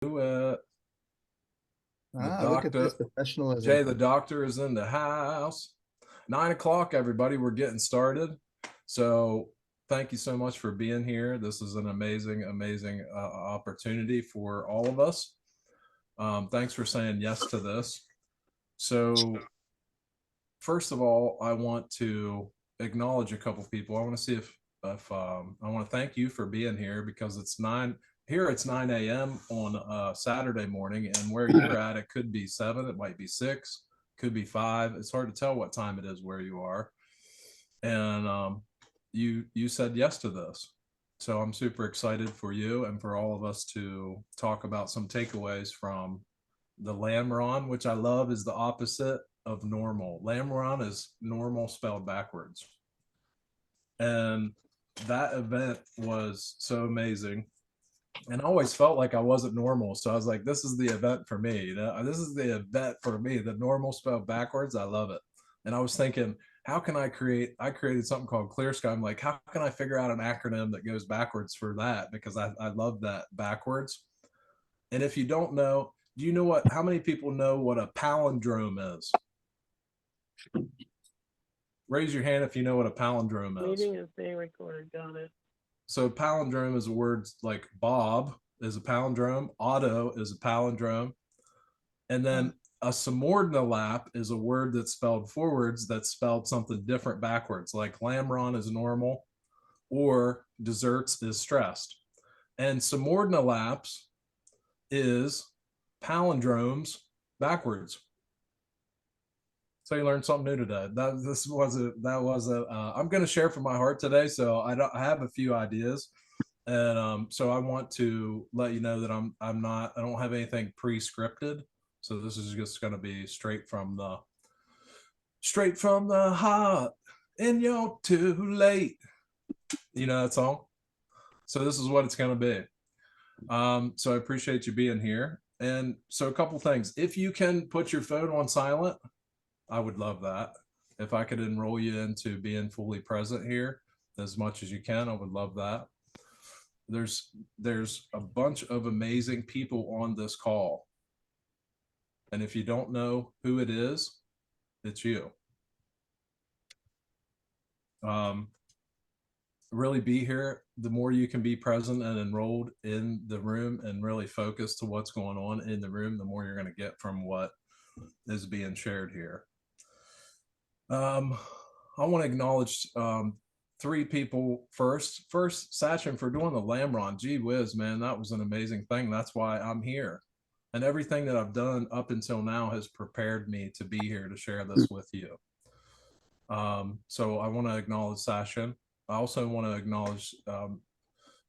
The Look at doctor, this professionalism. Jay, the doctor is in the house. 9 o'clock, everybody. We're getting started. So, thank you so much for being here. This is an amazing, amazing opportunity for all of us. Thanks for saying yes to this. So, first of all, I want to acknowledge a couple people. I want to see if I want to thank you for being here because it's nine here. It's 9 a.m. on Saturday morning, and where you're at, it could be 7, it might be 6, could be 5. It's hard to tell what time it is where you are, and you said yes to this. So I'm super excited for you and for all of us to talk about some takeaways from the LAMRON, which I love, is the opposite of normal. LAMRON is normal spelled backwards. And that event was so amazing. And I always felt like I wasn't normal. So I was like, this is the event for me. This is the event for me. The normal spelled backwards. I love it. And I was thinking, how can I created something called Clear Sky. I'm like, how can I figure out an acronym that goes backwards for that? Because I love that backwards. And if you don't know, do you know how many people know what a palindrome is? Raise your hand if you know what a palindrome is. Meeting is being recorded. Got it. So palindrome is a word like Bob is a palindrome, auto is a palindrome, and then a subordinate is a word that's spelled forwards that's spelled something different backwards, like Lamron is normal or desserts is stressed. And subordinate is palindromes backwards. So you learned something new today. I'm going to share from my heart today. So I have a few ideas, and so I want to let you know that I don't have anything pre-scripted. So this is just going to be straight from the heart, and you're too late. You know that song. So this is what it's going to be. So I appreciate you being here. And so a couple things. If you can put your phone on silent, I would love that. If I could enroll you into being fully present here as much as you can, I would love that. There's a bunch of amazing people on this call. And if you don't know who it is, it's you. Um, really be here. The more you can be present and enrolled in the room and really focus to what's going on in the room, the more you're going to get from what is being shared here. I want to acknowledge 3 people first. First, Sachin, for doing the LAMRON. Gee whiz, man, that was an amazing thing. That's why I'm here. And everything that I've done up until now has prepared me to be here to share this with you. So I want to acknowledge Sachin. I also want to acknowledge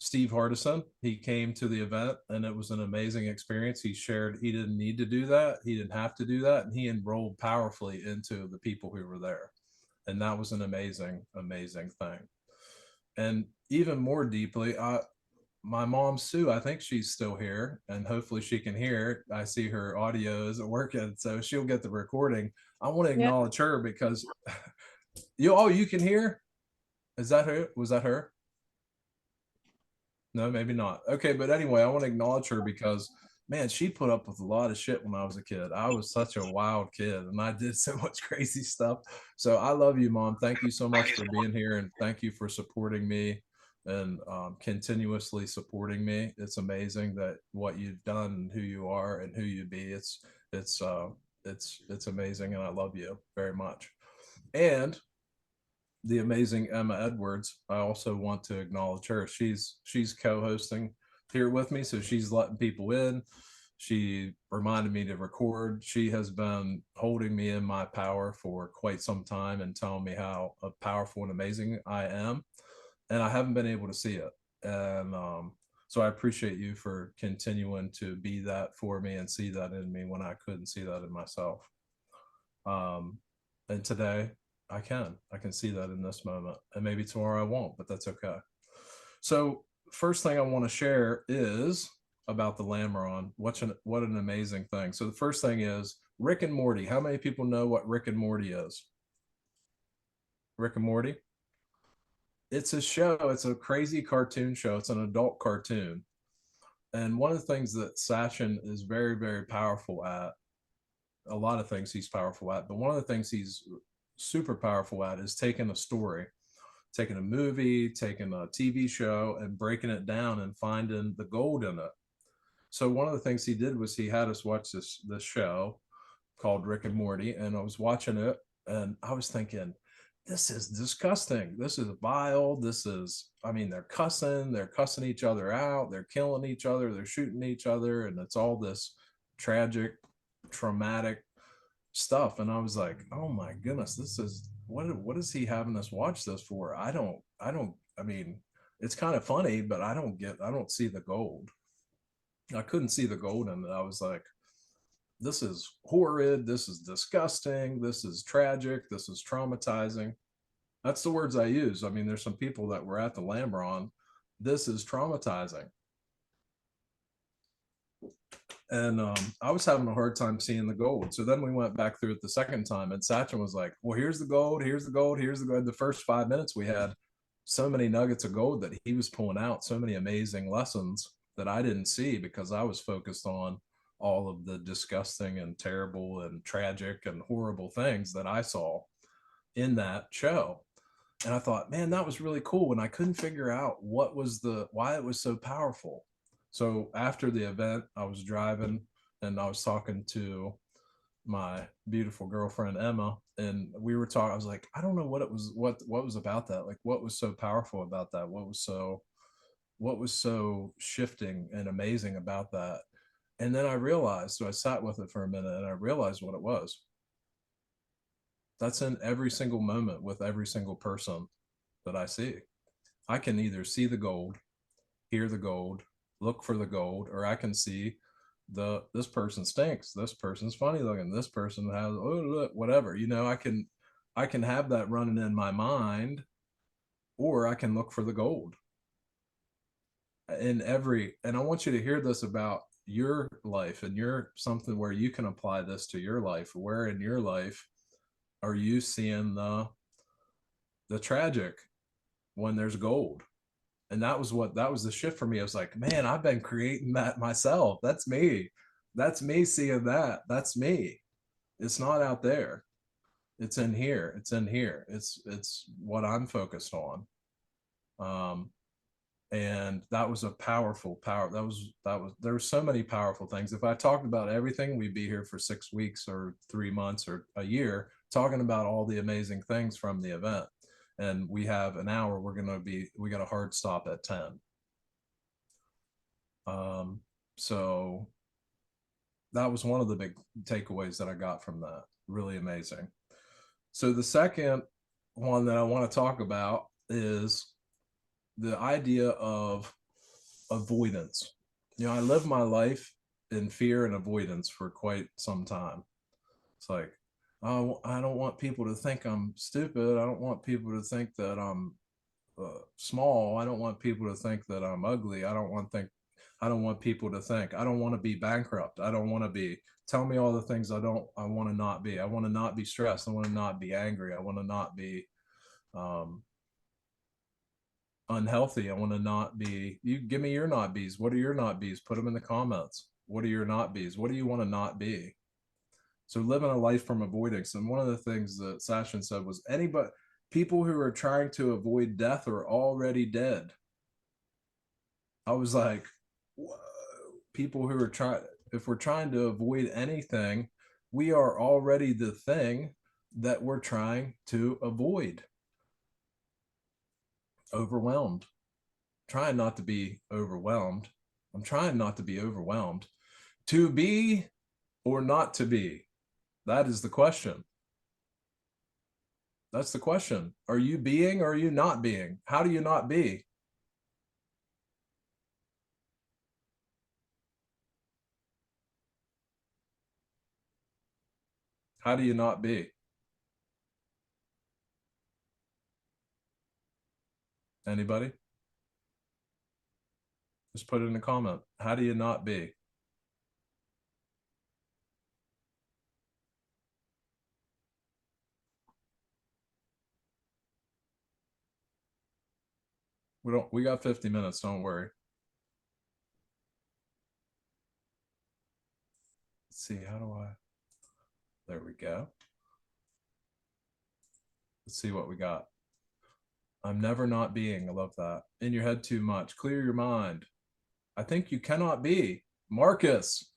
Steve Hardison. He came to the event and it was an amazing experience. He shared he didn't need to do that. He didn't have to do that. And he enrolled powerfully into the people who were there. And that was an amazing, amazing thing. And even more deeply, my mom, Sue, I think she's still here and hopefully she can hear. I see her audio isn't working, so she'll get the recording. I want to Yep. acknowledge her because you can hear? Is that her? Was that her? No, maybe not. Okay, but anyway, I want to acknowledge her because man, she put up with a lot of shit when I was a kid. I was such a wild kid and I did so much crazy stuff. So I love you, Mom. Thank you so much for being here and thank you for supporting me and continuously supporting me. It's amazing that what you've done and who you are and who you be. It's it's amazing and I love you very much. And the amazing Emma Edwards. I also want to acknowledge her. She's co-hosting here with me, so she's letting people in. She reminded me to record. She has been holding me in my power for quite some time and telling me how powerful and amazing I am, and I haven't been able to see it. And so I appreciate you for continuing to be that for me and see that in me when I couldn't see that in myself. Um, and today I can see that in this moment, and maybe tomorrow I won't, but that's okay. So first thing I want to share is about the Lamron. What an amazing thing. So the first thing is Rick and Morty. How many people know what Rick and Morty is? Rick and Morty? It's a show. It's a crazy cartoon show. It's an adult cartoon. And one of the things that Sachin is very, very powerful at, a lot of things he's powerful at, but one of the things he's super powerful at is taking a story, taking a movie, taking a TV show, and breaking it down and finding the gold in it. So one of the things he did was he had us watch this show called Rick and Morty, and I was watching it, and I was thinking, this is disgusting. This is vile. This is, I mean, they're cussing each other out, they're killing each other, they're shooting each other, and it's all this tragic, traumatic stuff. And I was like, oh my goodness, this is what is he having us watch this for? I mean, it's kind of funny, but I don't see the gold. I couldn't see the gold in it. I was like, this is horrid, this is disgusting, this is tragic, this is traumatizing. That's the words I use. I mean, there's some people that were at the LAMRON. This is traumatizing. And I was having a hard time seeing the gold. So then we went back through it the second time, and Sachin was like, well, here's the gold, here's the gold, here's the gold. The first 5 minutes we had so many nuggets of gold that he was pulling out, so many amazing lessons that I didn't see because I was focused on all of the disgusting and terrible and tragic and horrible things that I saw in that show. And I thought, man, that was really cool. And I couldn't figure out why it was so powerful. So after the event, I was driving and I was talking to my beautiful girlfriend Emma, and we were talking. I was like, I don't know what it was, what was about that, like what was so powerful about that, what was so shifting and amazing about that. And then I realized, so I sat with it for a minute and I realized what it was. That's in every single moment with every single person that I see. I can either see the gold, hear the gold, look for the gold, or I can see this person stinks, this person's funny looking, this person has whatever. I can have that running in my mind, or I can look for the gold in every. And I want you to hear this about your life and your something where you can apply this to your life. Where in your life are you seeing the tragic when there's gold? And that was the shift for me. I was like, man, I've been creating that myself. That's me seeing that. That's me. It's not out there. It's in here. It's in here. It's what I'm focused on. um and that was a powerful power. That was there were so many powerful things. If I talked about everything, we'd be here for 6 weeks or 3 months or a year talking about all the amazing things from the event. And we have an hour. We got a hard stop at 10. So that was one of the big takeaways that I got from that. Really amazing. So the second one that I want to talk about is the idea of avoidance. I lived my life in fear and avoidance for quite some time. It's like, oh, I don't want people to think I'm stupid. I don't want people to think that I'm small. I don't want people to think that I'm ugly. I don't want people to think. I don't want to be bankrupt. I don't want to be. Tell me all the things I want to not be. I want to not be stressed. I want to not be angry. I want to not be um, unhealthy. I want to not be. You give me your not bees. What are your not bees? Put them in the comments. What are your not bees? What do you want to not be? So living a life from avoidance. And one of the things that Sachin said was people who are trying to avoid death are already dead. I was like, whoa. People who are trying, if we're trying to avoid anything, we are already the thing that we're trying to avoid. Overwhelmed. Trying not to be overwhelmed. I'm trying not to be overwhelmed. To be or not to be? That is the question. That's the question. Are you being or are you not being? How do you not be? How do you not be? Anybody? Just put it in a comment. How do you not be? We got 50 minutes, don't worry. see, how do I, there we go. Let's see what we got. I'm never not being. I love that. In your head too much. Clear your mind. I think you cannot be. Marcus.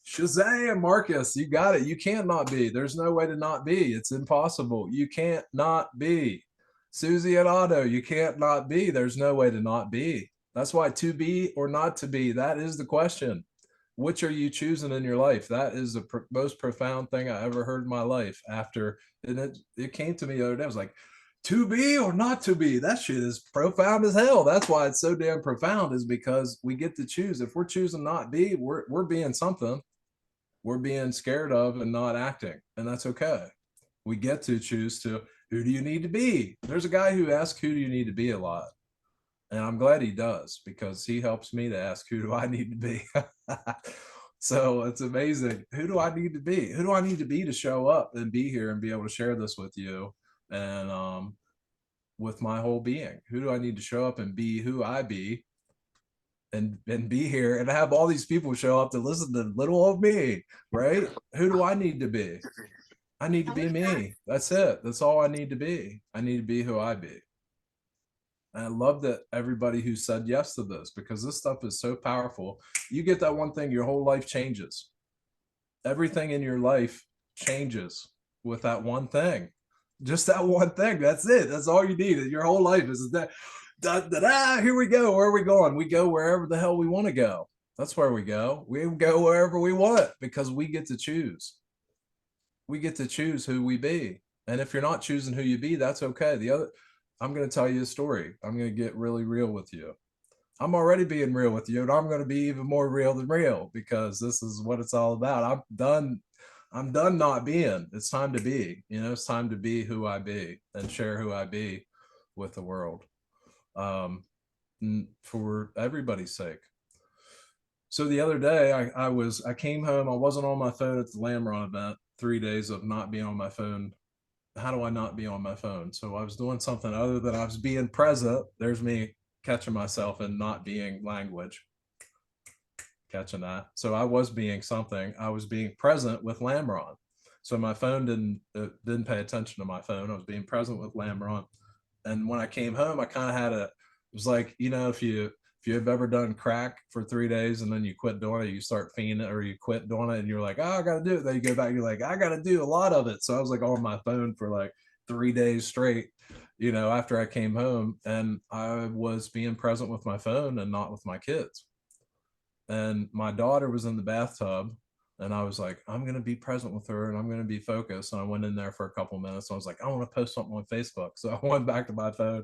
Shazam, Marcus. You got it. You can't not be. There's no way to not be. It's impossible. You can't not be. Susie and Otto, you can't not be. There's no way to not be. That's why to be or not to be, that is the question. Which are you choosing in your life? That is the most profound thing I ever heard in my life. After, and it came to me the other day. I was like, to be or not to be. That shit is profound as hell. That's why it's so damn profound, is because we get to choose. If we're choosing not be, we're being something we're being scared of and not acting, and that's okay. We get to choose to, who do you need to be? There's a guy who asks, who do you need to be, a lot. And I'm glad he does, because he helps me to ask, who do I need to be? So it's amazing. Who do I need to be? Who do I need to be to show up and be here and be able to share this with you? And with my whole being, who do I need to show up and be who I be, and be here and have all these people show up to listen to little old me, right? Who do I need to be? I need to be me. That's it. That's all I need to be. I need to be who I be. And I love that everybody who said yes to this, because this stuff is so powerful. You get that one thing, your whole life changes. Everything in your life changes with that one thing. Just that one thing. That's it. That's all you need. Your whole life is that. Here we go. Where are we going? We go wherever the hell we want to go. That's where we go. We go wherever we want, because we get to choose. We get to choose who we be. And if you're not choosing who you be, that's okay. I'm going to tell you a story. I'm going to get really real with you. I'm already being real with you, and I'm going to be even more real than real, because this is what it's all about. I'm done not being. It's time to be. It's time to be who I be and share who I be with the world. For everybody's sake. So the other day I came home. I wasn't on my phone at the LAMRON event. 3 days of not being on my phone. How do I not be on my phone? So I was doing something other than I was being present. There's me catching myself and not being language. Catching that. So I was being something. I was being present with LAMRON. So my phone didn't pay attention to my phone. I was being present with LAMRON. And when I came home, I kind of had it was like, if you have ever done crack for 3 days and then you quit doing it, you start fiending, or you quit doing it and you're like, oh, I got to do it. Then you go back, you're like, I got to do a lot of it. So I was like on my phone for like 3 days straight, after I came home, and I was being present with my phone and not with my kids. And my daughter was in the bathtub, and I was like, I'm going to be present with her and I'm going to be focused. And I went in there for a couple minutes. And I was like, I want to post something on Facebook. So I went back to my phone,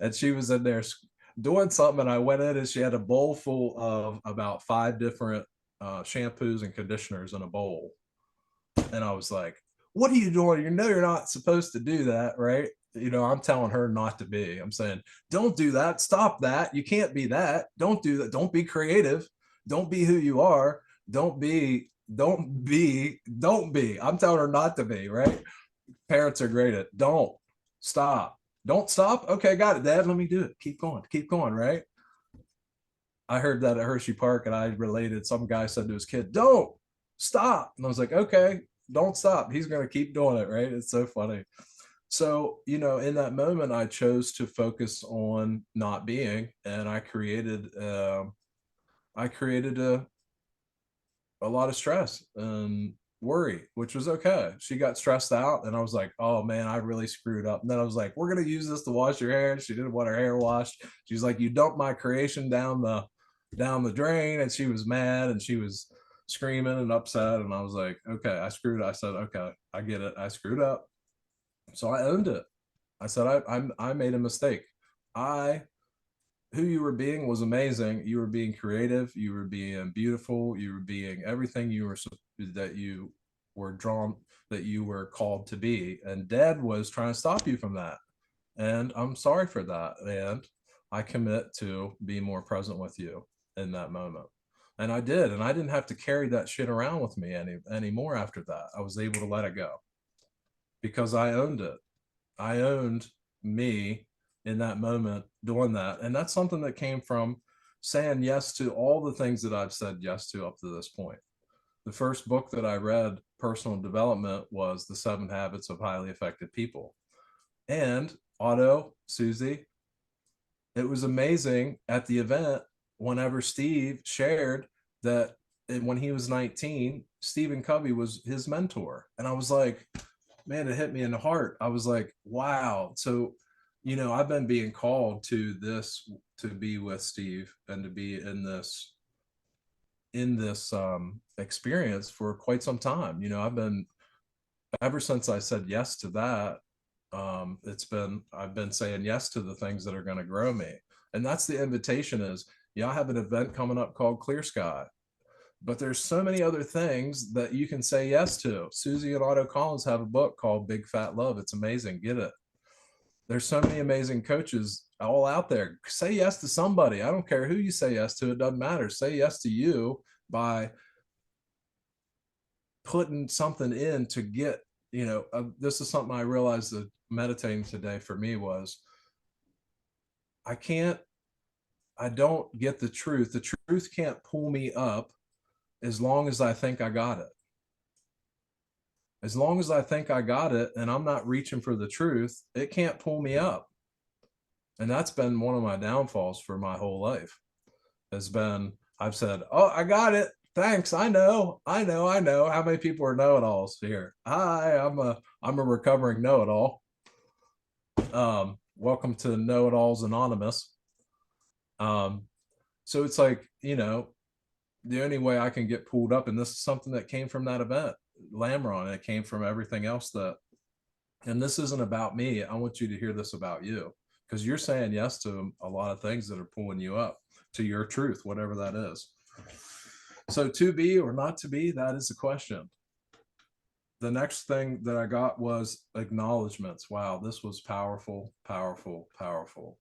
and she was in there doing something. And I went in, and she had a bowl full of about 5 different shampoos and conditioners in a bowl. And I was like, what are you doing? You're not supposed to do that, right? I'm telling her not to be. I'm saying, don't do that. Stop that. You can't be that. Don't do that. Don't be creative. Don't be who you are. Don't be. I'm telling her not to be, right? Parents are great at don't stop. Don't stop. Okay, got it, Dad. Let me do it. Keep going, right? I heard that at Hershey Park, and I related. Some guy said to his kid, don't stop. And I was like, okay, don't stop. He's going to keep doing it, right? It's so funny. So, in that moment, I chose to focus on not being, and I created a lot of stress and worry, which was okay. She got stressed out, and I was like, oh man, I really screwed up. And then I was like, we're going to use this to wash your hair. And she didn't want her hair washed. She's like, you dumped my creation down the drain. And she was mad, and she was screaming and upset. And I was like, okay, I screwed up. I said, okay, I get it. I screwed up. So I owned it. I said, I made a mistake. Who you were being was amazing. You were being creative. You were being beautiful. You were being everything that you were drawn, that you were called to be. And Dad was trying to stop you from that. And I'm sorry for that. And I commit to be more present with you in that moment. And I did. And I didn't have to carry that shit around with me anymore after that. I was able to let it go, because I owned it. I owned me in that moment doing that. And that's something that came from saying yes to all the things that I've said yes to up to this point. the first book that I read, personal development, was The 7 Habits of Highly Effective People. And Otto, Susie, it was amazing at the event whenever Steve shared that when he was 19, Stephen Covey was his mentor. And I was like, man, it hit me in the heart. I was like, wow. So, I've been being called to this, to be with Steve and to be in this experience for quite some time. I've been, ever since I said yes to that, I've been saying yes to the things that are going to grow me. And that's the invitation is, I have an event coming up called Clear Sky, but there's so many other things that you can say yes to. Susie and Otto Collins have a book called Big Fat Love. It's amazing. Get it. There's so many amazing coaches all out there. Say yes to somebody. I don't care who you say yes to. It doesn't matter. Say yes to you by putting something in to get, this is something I realized that meditating today for me was, I don't get the truth. The truth can't pull me up as long as I think I got it. As long as I think I got it and I'm not reaching for the truth, it can't pull me up. And that's been one of my downfalls for my whole life. I've said, oh, I got it. Thanks. I know. How many people are know-it-alls here? Hi, I'm a recovering know-it-all. Welcome to Know-it-alls Anonymous. So it's like, the only way I can get pulled up, and this is something that came from that event, LAMRON, and it came from everything else and this isn't about me. I want you to hear this about you, because you're saying yes to a lot of things that are pulling you up to your truth, whatever that is. So to be or not to be, that is the question. The next thing that I got was acknowledgments. Wow, this was powerful, powerful, powerful.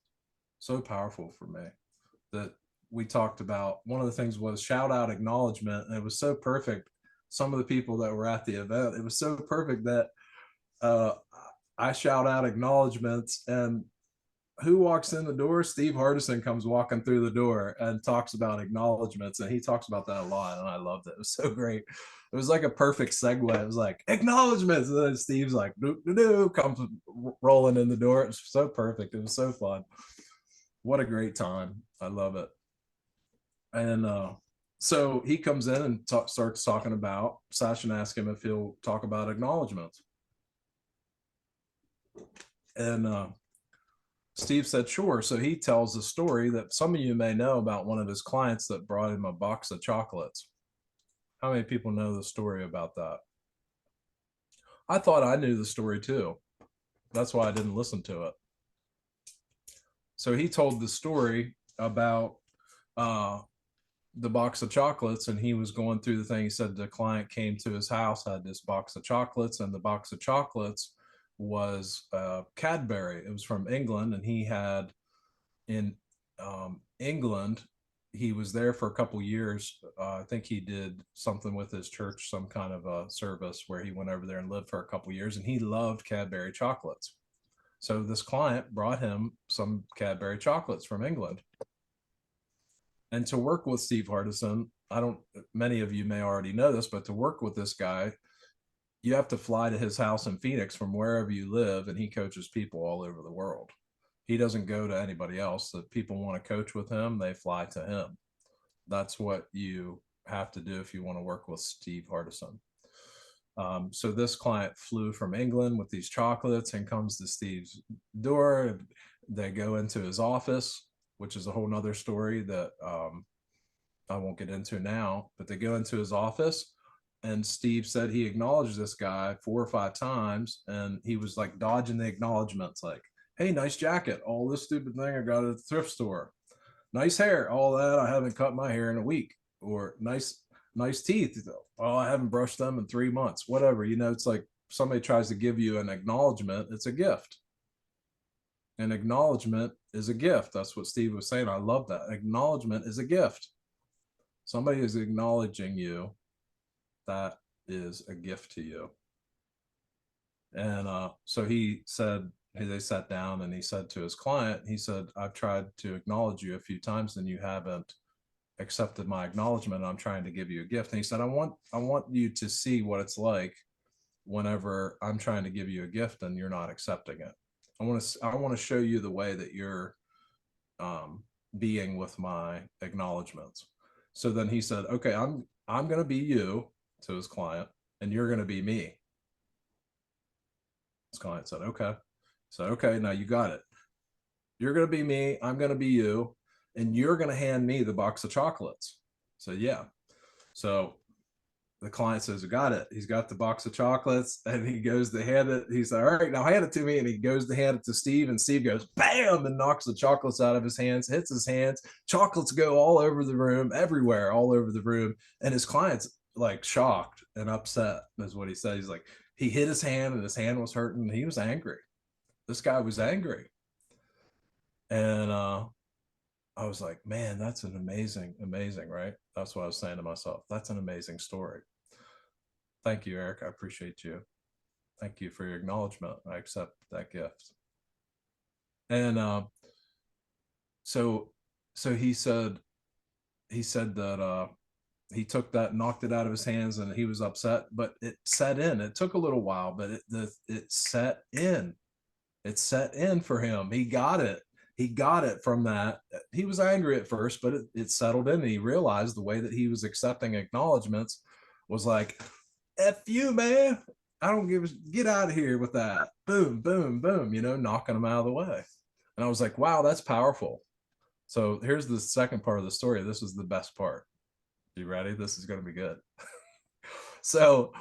So powerful for me that we talked about. One of the things was shout out acknowledgement. And it was so perfect. Some of the people that were at the event, it was so perfect that I shout out acknowledgments, and who walks in the door? Steve Hardison comes walking through the door and talks about acknowledgments. And he talks about that a lot. And I loved it. It was so great. It was like a perfect segue. It was like acknowledgments. And then Steve's like, comes rolling in the door. It was so perfect. It was so fun. What a great time. I love it. And so he comes in and starts talking about, Sasha asked him if he'll talk about acknowledgments. And Steve said, sure. So he tells a story that some of you may know about one of his clients that brought him a box of chocolates. How many people know the story about that? I thought I knew the story too. That's why I didn't listen to it. So he told the story about the box of chocolates, and he was going through the thing. He said the client came to his house, had this box of chocolates, and the box of chocolates was Cadbury. It was from England, and he had in England, he was there for a couple years. I think he did something with his church, some kind of a service where he went over there and lived for a couple years, and he loved Cadbury chocolates. So this client brought him some Cadbury chocolates from England. And to work with Steve Hardison, many of you may already know this, but to work with this guy, you have to fly to his house in Phoenix from wherever you live, and he coaches people all over the world. He doesn't go to anybody else. That people want to coach with him, they fly to him. That's what you have to do if you want to work with Steve Hardison. So this client flew from England with these chocolates and comes to Steve's door. They go into his office, which is a whole nother story that I won't get into now, but they go into his office, and Steve said he acknowledged this guy 4 or 5 times, and he was like dodging the acknowledgments, like, hey, nice jacket, all this stupid thing I got at the thrift store, nice hair, all that, I haven't cut my hair in a week, or nice teeth, well, I haven't brushed them in 3 months, whatever. It's like somebody tries to give you an acknowledgement, it's a gift. An acknowledgement is a gift. That's what Steve was saying. I love that. Acknowledgement is a gift. Somebody is acknowledging you. That is a gift to you. And so he said, they sat down, and he said to his client, he said, I've tried to acknowledge you a few times and you haven't accepted my acknowledgement. I'm trying to give you a gift. And he said, I want you to see what it's like whenever I'm trying to give you a gift and you're not accepting it. I want to show you the way that you're being with my acknowledgments. So then he said, okay, I'm going to be you, to his client, and you're going to be me. His client said, okay. So, okay, now you got it. You're going to be me. I'm going to be you. And you're going to hand me the box of chocolates. So, yeah. So the client says, I got it. He's got the box of chocolates and he goes to hand it. He's like, all right, now hand it to me. And he goes to hand it to Steve, and Steve goes, bam, and knocks the chocolates out of his hands, hits his hands. Chocolates go all over the room, everywhere, all over the room. And his client's like shocked and upset, is what he said. He's like, he hit his hand and his hand was hurting. He was angry. This guy was angry. And I was like, man, that's an amazing, right? That's what I was saying to myself. That's an amazing story. Thank you, Eric. I appreciate you. Thank you for your acknowledgement. I accept that gift. And so he said that he took that, knocked it out of his hands, and he was upset, but it set in. It took a little while, but it set in. It set in for him. He got it. He got it from that. He was angry at first, but it settled in, and he realized the way that he was accepting acknowledgments was like, F you, man. I don't get out of here with that. Boom, boom, boom, knocking them out of the way. And I was like, wow, that's powerful. So here's the second part of the story. This is the best part. You ready? This is going to be good. So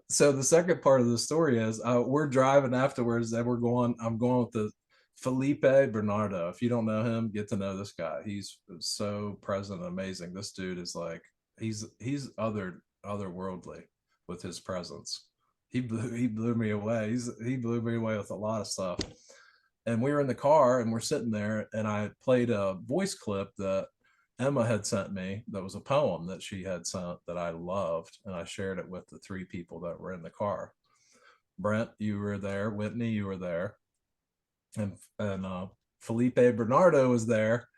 the second part of the story is we're driving afterwards, and I'm going with the Felipe Bernardo. If you don't know him, get to know this guy. He's so present and amazing. This dude is like, he's otherworldly with his presence. He blew me away. He blew me away with a lot of stuff. And we were in the car and we're sitting there, and I played a voice clip that Emma had sent me. That was a poem that she had sent that I loved, and I shared it with the three people that were in the car. Brent, you were there. Whitney, you were there. And Felipe Bernardo was there.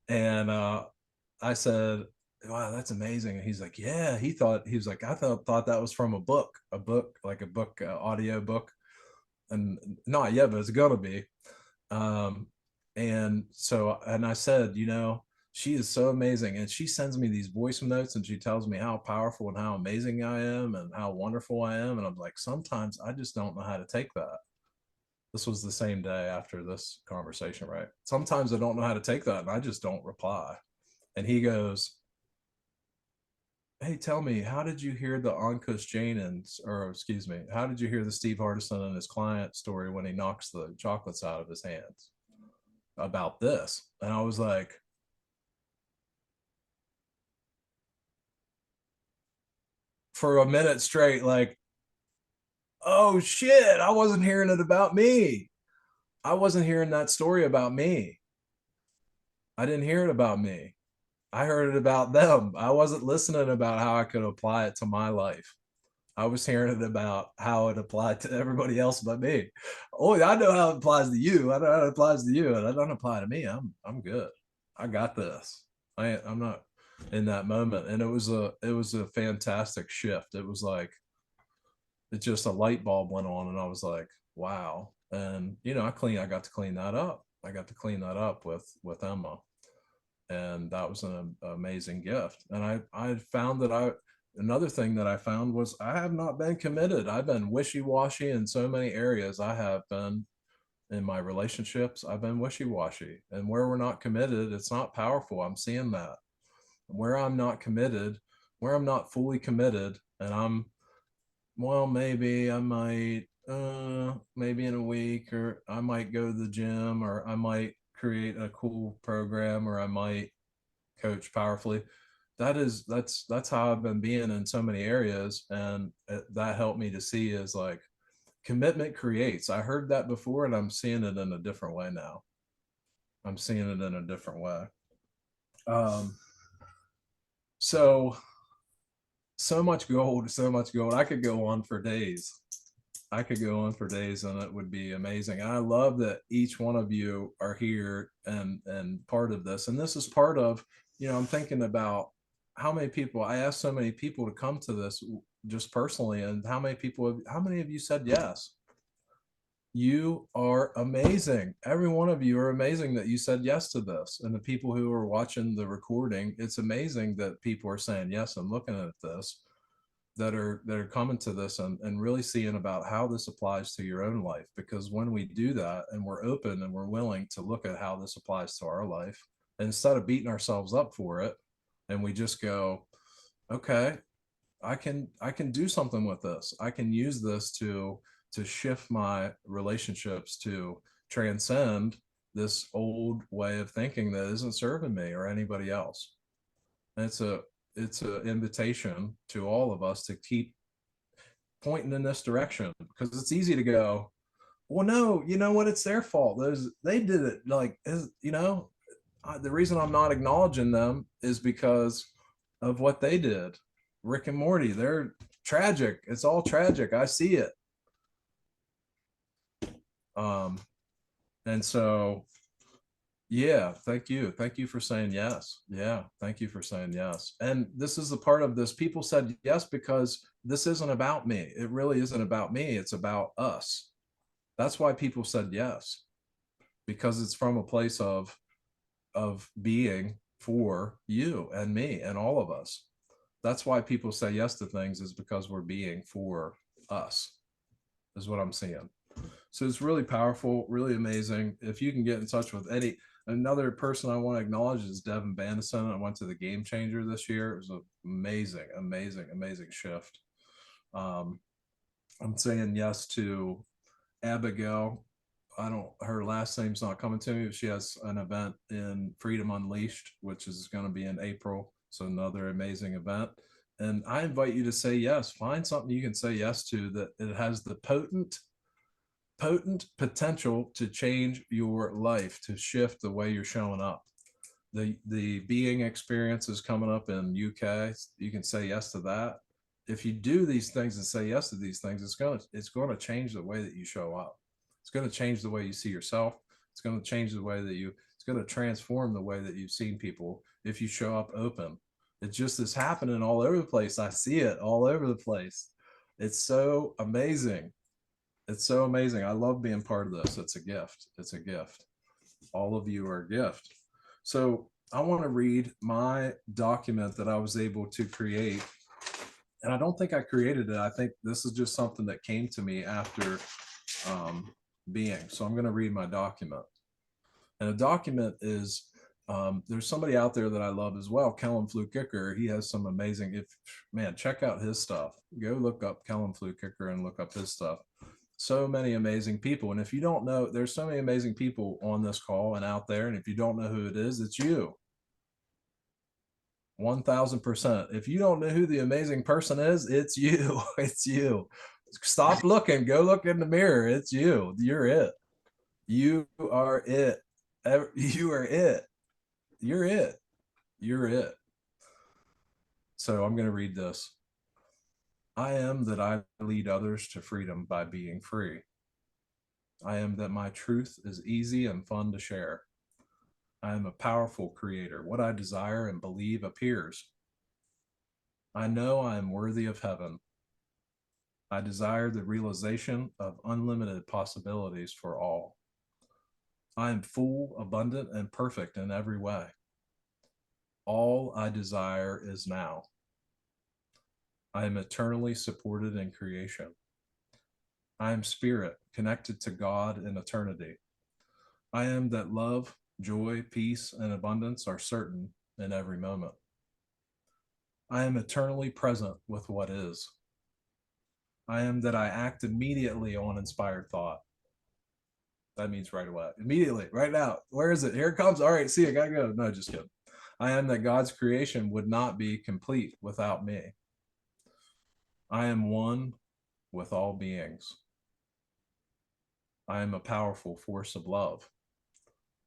And I said, wow, that's amazing. And he's like, yeah, he was like, I thought that was from a book, like a book, audio book. And not yet, but it's gonna be. And I said, she is so amazing. And she sends me these voice notes, and she tells me how powerful and how amazing I am and how wonderful I am. And I'm like, sometimes I just don't know how to take that. This was the same day after this conversation, right? Sometimes I don't know how to take that, and I just don't reply. And he goes, hey, tell me, how did you hear the Ankush Jain how did you hear the Steve Hardison and his client story when he knocks the chocolates out of his hands about this? And I was like, for a minute straight, like, oh shit, I wasn't hearing it about me. I wasn't hearing that story about me. I didn't hear it about me. I heard it about them. I wasn't listening about how I could apply it to my life. I was hearing it about how it applied to everybody else but me. Oh, I know how it applies to you. I know how it applies to you, and it doesn't apply to me. I'm good. I got this. I'm not in that moment. And it was a fantastic shift. It was like, it just, a light bulb went on, and I was like, wow. And I got to clean that up. I got to clean that up with Emma. And that was an amazing gift. And I found that another thing that I found was I have not been committed. I've been wishy-washy in so many areas. I have been in my relationships. I've been wishy-washy, and where we're not committed, it's not powerful. I'm seeing that where I'm not committed, where I'm not fully committed, and maybe I might, maybe in a week, or I might go to the gym, or I might create a cool program, or I might coach powerfully. That's how I've been being in so many areas. And that helped me to see is like, commitment creates. I heard that before, and I'm seeing it in a different way now. I'm seeing it in a different way. So much gold, so much gold. I could go on for days. And it would be amazing. And I love that each one of you are here and part of this. And this is part of, I'm thinking about how many people, I asked so many people to come to this just personally, and how many of you said yes? You are amazing. Every one of you are amazing that you said yes to this. And the people who are watching the recording, it's amazing that people are saying yes and looking at this, that are coming to this and really seeing about how this applies to your own life. Because when we do that and we're open and we're willing to look at how this applies to our life, instead of beating ourselves up for it, and we just go, okay, I can do something with this. I can use this to shift my relationships, to transcend this old way of thinking that isn't serving me or anybody else. And it's an invitation to all of us to keep pointing in this direction, because it's easy to go, well, no, you know what, it's their fault, they did it, like, the reason I'm not acknowledging them is because of what they did. Rick and Morty, they're tragic. It's all tragic. I see it. Um, and so, yeah, thank you. Thank you for saying yes. Yeah, thank you for saying yes. And this is the part of this. People said yes because this isn't about me. It really isn't about me. It's about us. That's why people said yes, because it's from a place of being for you and me and all of us. That's why people say yes to things, is because we're being for us, is what I'm seeing. So it's really powerful, really amazing. If you can get in touch with another person I want to acknowledge is Devin Bandison. I went to the Game Changer this year. It was an amazing, amazing, amazing shift. Um, I'm saying yes to Abigail. Her last name's not coming to me, but she has an event in Freedom Unleashed, which is going to be in April. So another amazing event. And I invite you to say yes. Find something you can say yes to that it has the potent potential to change your life, to shift the way you're showing up. The being experience is coming up in UK. You can say yes to that. If you do these things and say yes to these things, it's going to change the way that you show up. It's going to change the way you see yourself. It's going to change the way that it's going to transform the way that you've seen people if you show up open. It just is happening all over the place. I see it all over the place. It's so amazing. It's so amazing. I love being part of this. It's a gift. It's a gift. All of you are a gift. So I want to read my document that I was able to create. And I don't think I created it. I think this is just something that came to me after being. So I'm going to read my document. And a document is, there's somebody out there that I love as well, Kellen Flu Kicker. He has some amazing, check out his stuff. Go look up Kellen Flu Kicker and look up his stuff. So many amazing people. And if you don't know, there's so many amazing people on this call and out there. And if you don't know who it is, it's you. 1000%. If you don't know who the amazing person is, it's you. It's you. Stop looking. Go look in the mirror. It's you. You're it. You are it. You are it. You're it. You're it. So I'm going to read this. I am that I lead others to freedom by being free. I am that my truth is easy and fun to share. I am a powerful creator. What I desire and believe appears. I know I am worthy of heaven. I desire the realization of unlimited possibilities for all. I am full, abundant, and perfect in every way. All I desire is now. I am eternally supported in creation. I am spirit, connected to God in eternity. I am that love, joy, peace, and abundance are certain in every moment. I am eternally present with what is. I am that I act immediately on inspired thought. That means right away, immediately, right now. Where is it? Here it comes. All right, see, I gotta go. No, just kidding. I am that God's creation would not be complete without me. I am one with all beings. I am a powerful force of love.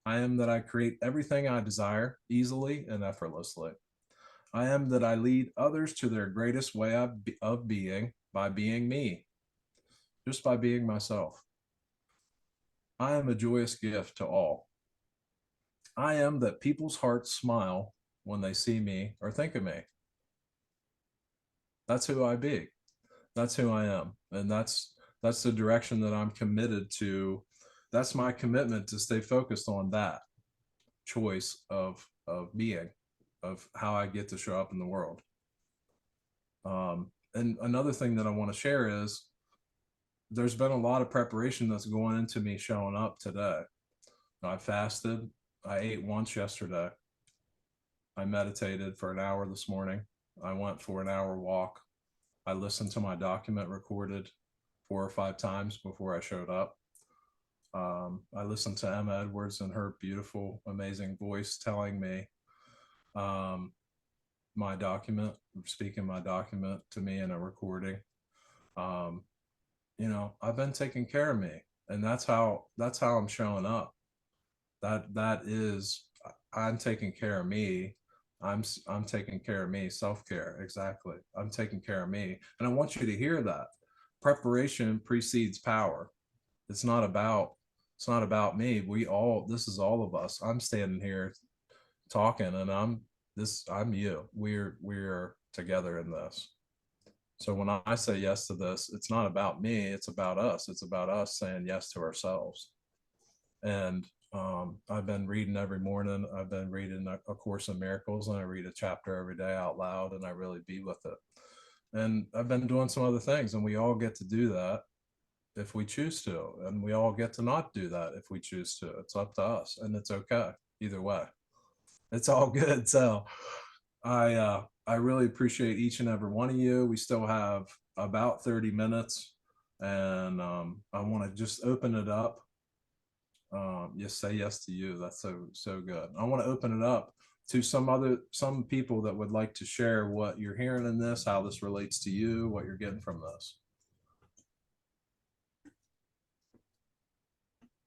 I am that I create everything I desire easily and effortlessly. I am that I lead others to their greatest way of being by being me, just by being myself. I am a joyous gift to all. I am that people's hearts smile when they see me or think of me. That's who I be. That's who I am. And that's the direction that I'm committed to. That's my commitment, to stay focused on that choice of being, of how I get to show up in the world. And another thing that I want to share is there's been a lot of preparation that's going into me showing up today. I fasted. I ate once yesterday. I meditated for an hour this morning. I went for an hour walk. I listened to my document recorded 4 or 5 times before I showed up. I listened to Emma Edwards and her beautiful, amazing voice telling me my document, speaking my document to me in a recording. I've been taking care of me, and that's how I'm showing up. That is, I'm taking care of me. I'm taking care of me. Self-care. Exactly. I'm taking care of me. And I want you to hear that. Preparation precedes power. It's not about me. This is all of us. I'm standing here talking, and I'm you. We're together in this. So when I say yes to this, it's not about me. It's about us. It's about us saying yes to ourselves. And I've been reading every morning. I've been reading a Course in Miracles, and I read a chapter every day out loud, and I really be with it. And I've been doing some other things, and we all get to do that if we choose to, and we all get to not do that if we choose to. It's up to us, and it's okay either way. It's all good. So I really appreciate each and every one of you. We still have about 30 minutes, and I want to just open it up. Just say yes to you. That's so good. I want to open it up to some people that would like to share what you're hearing in this, how this relates to you, what you're getting from this.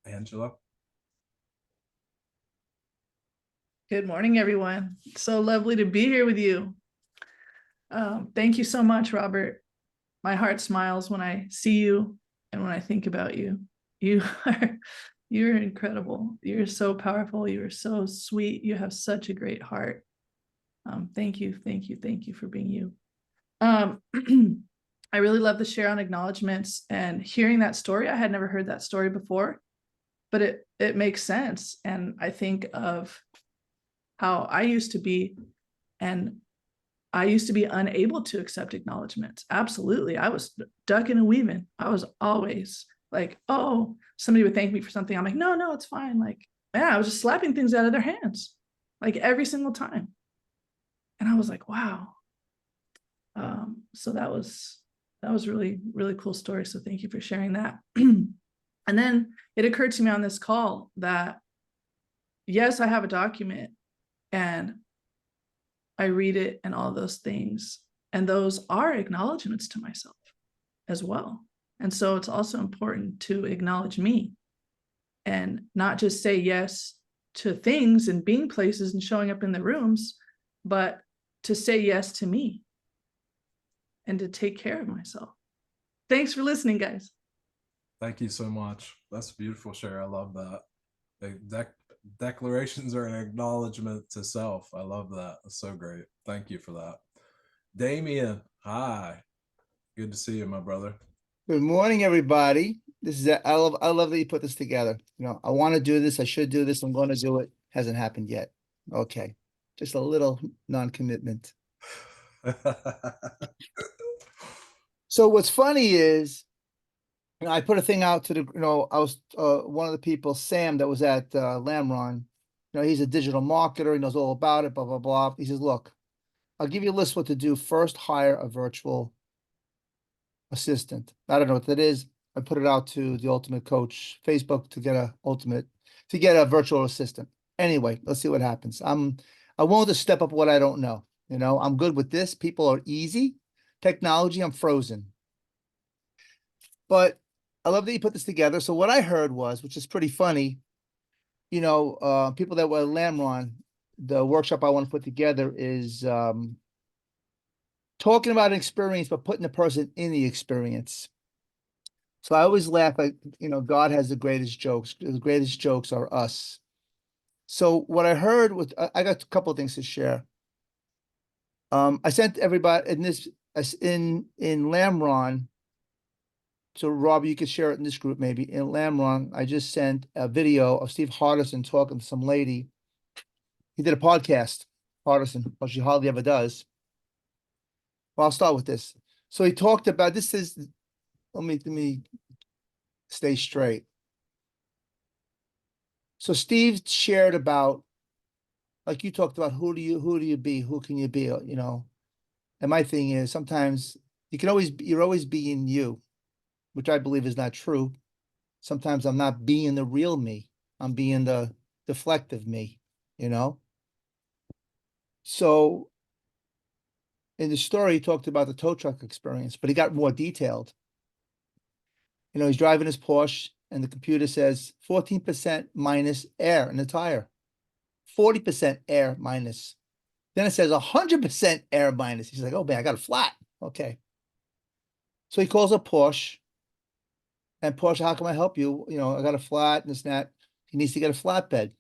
Angela. Good morning, everyone. So lovely to be here with you. Thank you so much, Robert. My heart smiles when I see you and when I think about you. You're incredible. You're so powerful. You're so sweet. You have such a great heart. Thank you for being you. I really love the share on acknowledgements and hearing that story. I had never heard that story before, but it makes sense. And I think of how I used to be, and I used to be unable to accept acknowledgments. Absolutely. I was ducking and weaving. I was always like, oh, somebody would thank me for something. I'm like, no, it's fine. Like, man, I was just slapping things out of their hands, like every single time. And I was like, wow. So that was really, really cool story. So thank you for sharing that. And then it occurred to me on this call that, yes, I have a document, and I read it and all those things. And those are acknowledgments to myself as well. And so it's also important to acknowledge me and not just say yes to things and being places and showing up in the rooms, but to say yes to me and to take care of myself. Thanks for listening, guys. Thank you so much. That's a beautiful share. I love that. Declarations are an acknowledgement to self. I love that. That's so great. Thank you for that. Damien, hi. Good to see you, my brother. Good morning, everybody. I love that you put this together. I want to do this. I should do this. I'm going to do it. Hasn't happened yet. Okay. Just a little non-commitment. So what's funny is, I put a thing out to I was one of the people, Sam, that was at LAMRON. He's a digital marketer. He knows all about it, blah, blah, blah. He says, look, I'll give you a list what to do. First, hire a virtual assistant. I don't know what that is. I put it out to the Ultimate Coach Facebook to get a virtual assistant. Anyway, let's see what happens. I'm willing to step up what I don't know. I'm good with this. People are easy. Technology, I'm frozen. But I love that you put this together. So what I heard was, which is pretty funny, people that were at LAMRON, the workshop I want to put together is talking about an experience, but putting the person in the experience. So I always laugh, like, God has the greatest jokes. The greatest jokes are us. So what I heard was, I got a couple of things to share. I sent everybody in this as in LAMRON, so Rob, you could share it in this group maybe. In LAMRON, I just sent a video of Steve Hardison talking to some lady. He did a podcast, Hardison, which he hardly ever does. Well, I'll start with this. So he talked about this is let me stay straight. So Steve shared about, like you talked about, who do you be? Who can you be? You know, and my thing is sometimes you're always being you, which I believe is not true. Sometimes I'm not being the real me. I'm being the deflective me, you know? So in the story, he talked about the tow truck experience, but he got more detailed. You know, he's driving his Porsche and the computer says 14% minus air in the tire, 40% air minus. Then it says 100% air minus. He's like, oh man, I got a flat. Okay. So he calls up Porsche. And Porsche, how can I help you? You know, I got a flat and this and that. He needs to get a flatbed.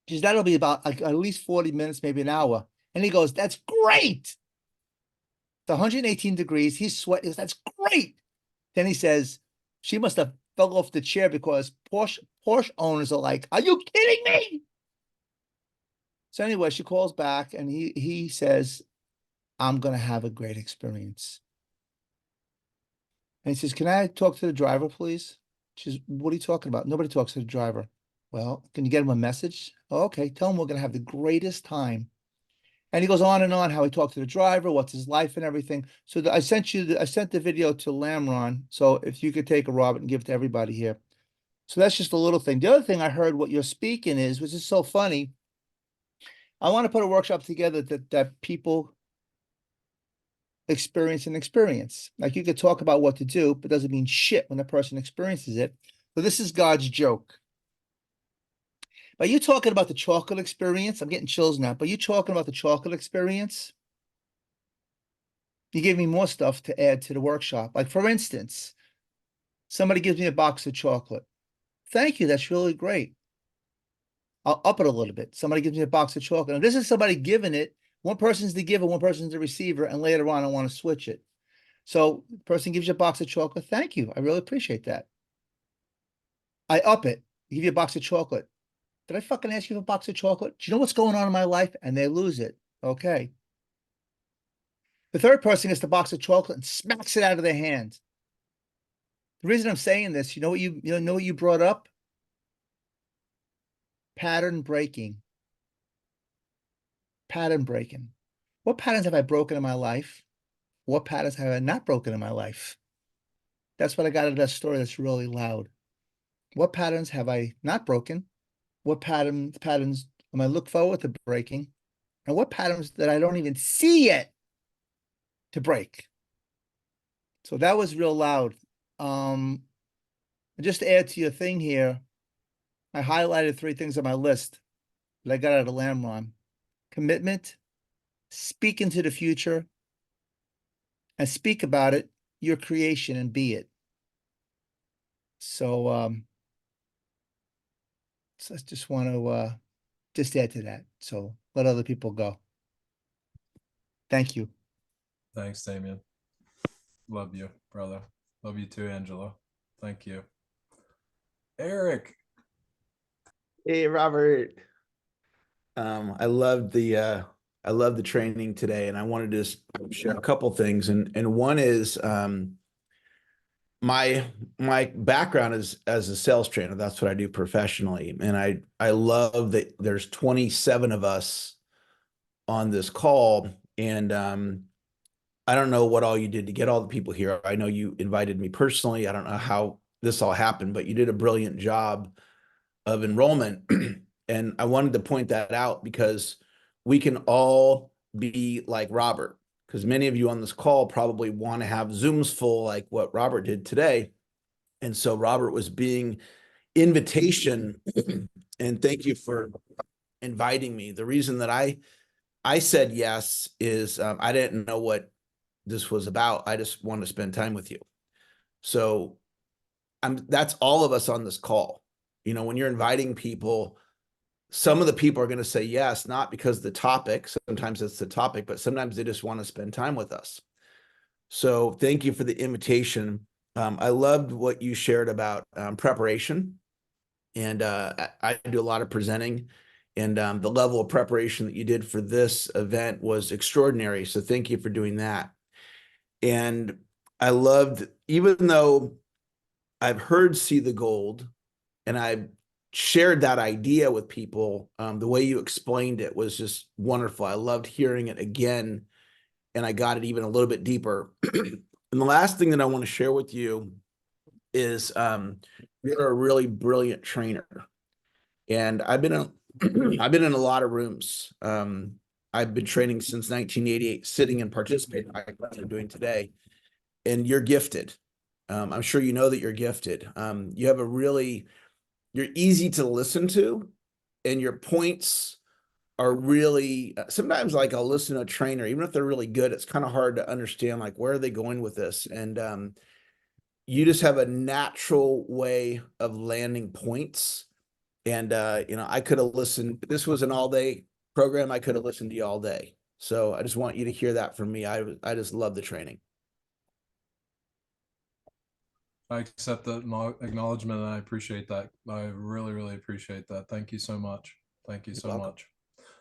She says, that'll be about like at least 40 minutes, maybe an hour. And he goes, that's great. The 118 degrees, he's sweating. He goes, that's great. Then he says, she must have fell off the chair because Porsche owners are like, are you kidding me? So anyway, she calls back and he says, I'm going to have a great experience. And he says, can I talk to the driver, please? She says, what are you talking about? Nobody talks to the driver. Well, can you get him a message? Oh, okay, tell him we're going to have the greatest time. And he goes on and on how he talked to the driver, what's his life and everything. So I sent the video to LAMRON. So if you could take a Robert and give it to everybody here. So that's just a little thing. The other thing I heard what you're speaking is, which is so funny. I want to put a workshop together that people experience. Like you could talk about what to do, but doesn't mean shit when the person experiences it. So this is God's joke. But you talking about the chocolate experience? I'm getting chills now. But you talking about the chocolate experience? You gave me more stuff to add to the workshop. Like for instance, somebody gives me a box of chocolate. Thank you. That's really great. I'll up it a little bit. Somebody gives me a box of chocolate. And this is somebody giving it. One person's the giver, one person's the receiver, and later on I want to switch it. So the person gives you a box of chocolate. Thank you. I really appreciate that. I up it. Give you a box of chocolate. Did I fucking ask you for a box of chocolate? Do you know what's going on in my life? And they lose it. Okay. The third person gets the box of chocolate and smacks it out of their hand. The reason I'm saying this, you know what you brought up? Pattern breaking. Pattern breaking. What patterns have I broken in my life? What patterns have I not broken in my life? That's what I got out of that story that's really loud. What patterns have I not broken? What patterns am I look forward to breaking? And what patterns that I don't even see yet to break? So that was real loud. Just to add to your thing here, I highlighted 3 things on my list that I got out of LAMRON. Commitment, speak into the future, and speak about it, your creation, and be it. So, so I just want to just add to that. So let other people go. Thank you. Thanks, Damien. Love you, brother. Love you too, Angela. Thank you. Eric. Hey, Robert. I loved the training today, and I wanted to just share a couple things. And one is my background is as a sales trainer. That's what I do professionally. And I love that there's 27 of us on this call. And I don't know what all you did to get all the people here. I know you invited me personally. I don't know how this all happened, but you did a brilliant job of enrollment. And I wanted to point that out because we can all be like Robert, because many of you on this call probably want to have Zooms full like what Robert did today. And so Robert was being invitation, and thank you for inviting me. The reason that I said yes is I didn't know what this was about. I just wanted to spend time with you. So that's all of us on this call. You know, when you're inviting people, some of the people are going to say yes, not because the topic, sometimes it's the topic, but sometimes they just want to spend time with us. So thank you for the invitation. I loved what you shared about preparation. And I do a lot of presenting, and the level of preparation that you did for this event was extraordinary. So thank you for doing that. And I loved, even though I've heard See the Gold and I shared that idea with people, the way you explained it was just wonderful. I loved hearing it again, and I got it even a little bit deeper. And the last thing that I want to share with you is you're a really brilliant trainer. And I've been in, I've been in a lot of rooms. I've been training since 1988, sitting and participating like what you're doing today. And you're gifted. I'm sure you know that you're gifted. You have a really, you're easy to listen to, and your points are really, sometimes like I'll listen to a trainer, even if they're really good, it's kind of hard to understand like where are they going with this. And you just have a natural way of landing points. And I could have listened. This was an all-day program. I could have listened to you all day. So I just want you to hear that from me. I just love the training. I accept that acknowledgement, and I appreciate that. I really, really appreciate that. Thank you so much. Thank you so welcome. much.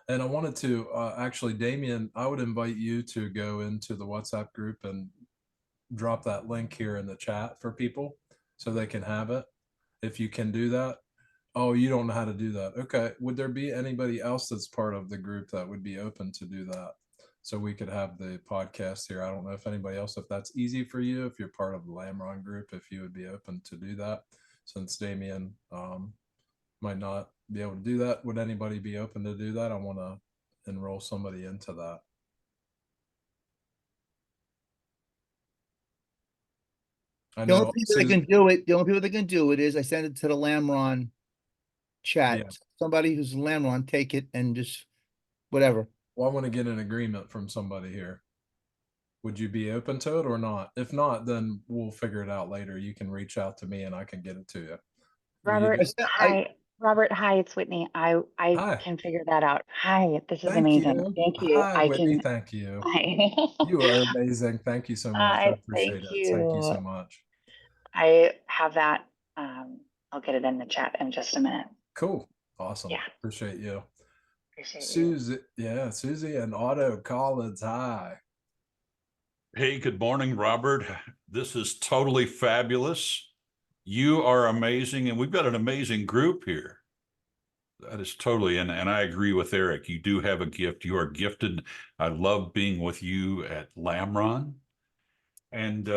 And I wanted to actually, Damien, I would invite you to go into the WhatsApp group and drop that link here in the chat for people so they can have it. If you can do that. Oh, you don't know how to do that. Okay. Would there be anybody else that's part of the group that would be open to do that? So we could have the podcast here. I don't know if anybody else, if that's easy for you, if you're part of the LAMRON group, if you would be open to do that, since Damien might not be able to do that. Would anybody be open to do that? I want to enroll somebody into that. I The only know. people that can do it, the only people that can do it is I send it to the LAMRON chat. Yeah. Somebody who's LAMRON, take it and just whatever. Well, I want to get an agreement from somebody here. Would you be open to it or not? If not, then we'll figure it out later. You can reach out to me and I can get it to you. Robert, hi. Robert, hi, it's Whitney. I Hi. can figure that out. Hi, this is Thank amazing. you. Thank you. Hi, I Whitney. can. Thank you. Hi. You are amazing. Thank you so much. I appreciate Thank it. Thank you you. so much. I have that. I'll get it in the chat in just a minute. Cool. Awesome. Yeah. Appreciate you. Appreciate you. Susie. Yeah, Susie and Otto Collins. Hi. Hey, good morning, Robert. This is totally fabulous. You are amazing, and we've got an amazing group here. That is totally, and I agree with Eric. You do have a gift. You are gifted. I love being with you at LAMRON. And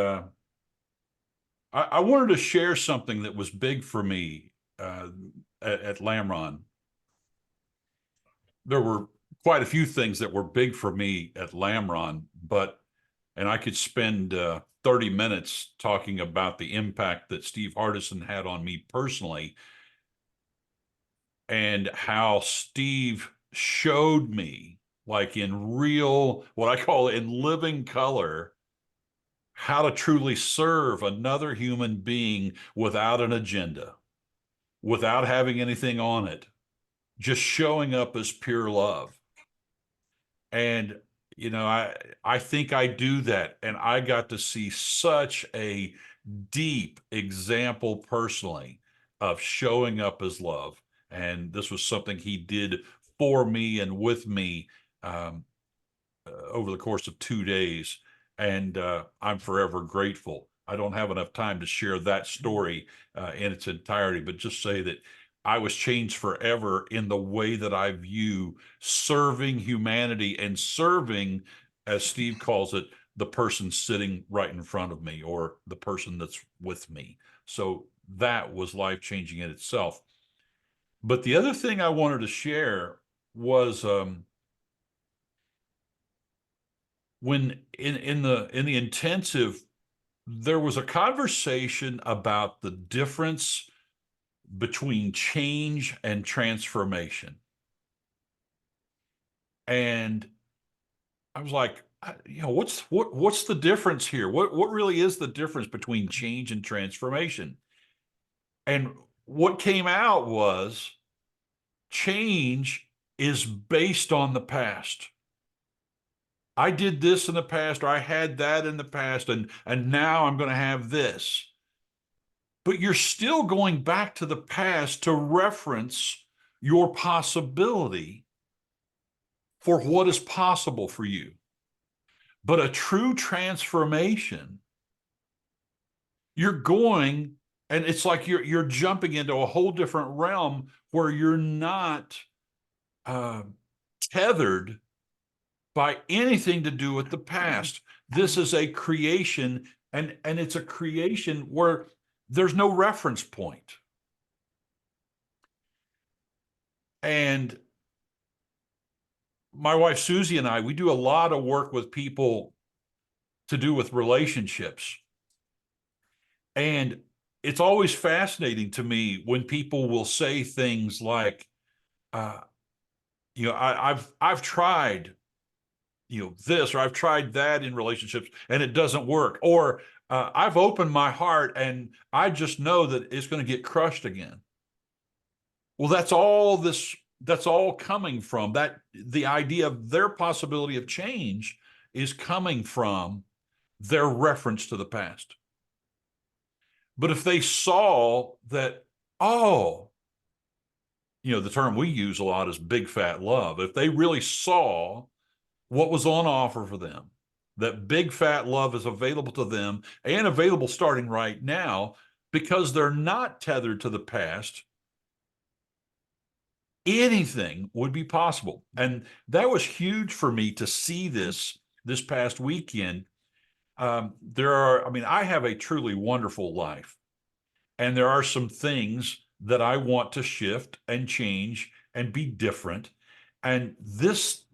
I wanted to share something that was big for me at LAMRON. There were quite a few things that were big for me at LAMRON, and I could spend 30 minutes talking about the impact that Steve Hardison had on me personally, and how Steve showed me, like in real, what I call in living color, how to truly serve another human being without an agenda, without having anything on it, just showing up as pure love. And I think I do that, and I got to see such a deep example personally of showing up as love. And this was something he did for me and with me over the course of 2 days. And I'm forever grateful. I don't have enough time to share that story in its entirety, but just say that I was changed forever in the way that I view serving humanity and serving, as Steve calls it, the person sitting right in front of me or the person that's with me. So that was life-changing in itself. But the other thing I wanted to share was when in the intensive, there was a conversation about the difference between change and transformation. And I was like, what's the difference here? What really is the difference between change and transformation? And what came out was change is based on the past. I did this in the past, or I had that in the past, and now I'm going to have this. But you're still going back to the past to reference your possibility for what is possible for you. But a true transformation, you're going, and it's like you're jumping into a whole different realm where you're not tethered by anything to do with the past. This is a creation, and it's a creation where there's no reference point. And my wife Susie and I, we do a lot of work with people to do with relationships. And it's always fascinating to me when people will say things like, I've tried, this, or I've tried that in relationships and it doesn't work. Or I've opened my heart and I just know that it's going to get crushed again. Well, that's all coming from that. The idea of their possibility of change is coming from their reference to the past. But if they saw that, the term we use a lot is big fat love. If they really saw what was on offer for them, that big fat love is available to them and available starting right now, because they're not tethered to the past, anything would be possible. And that was huge for me to see this past weekend. I have a truly wonderful life, and there are some things that I want to shift and change and be different. And this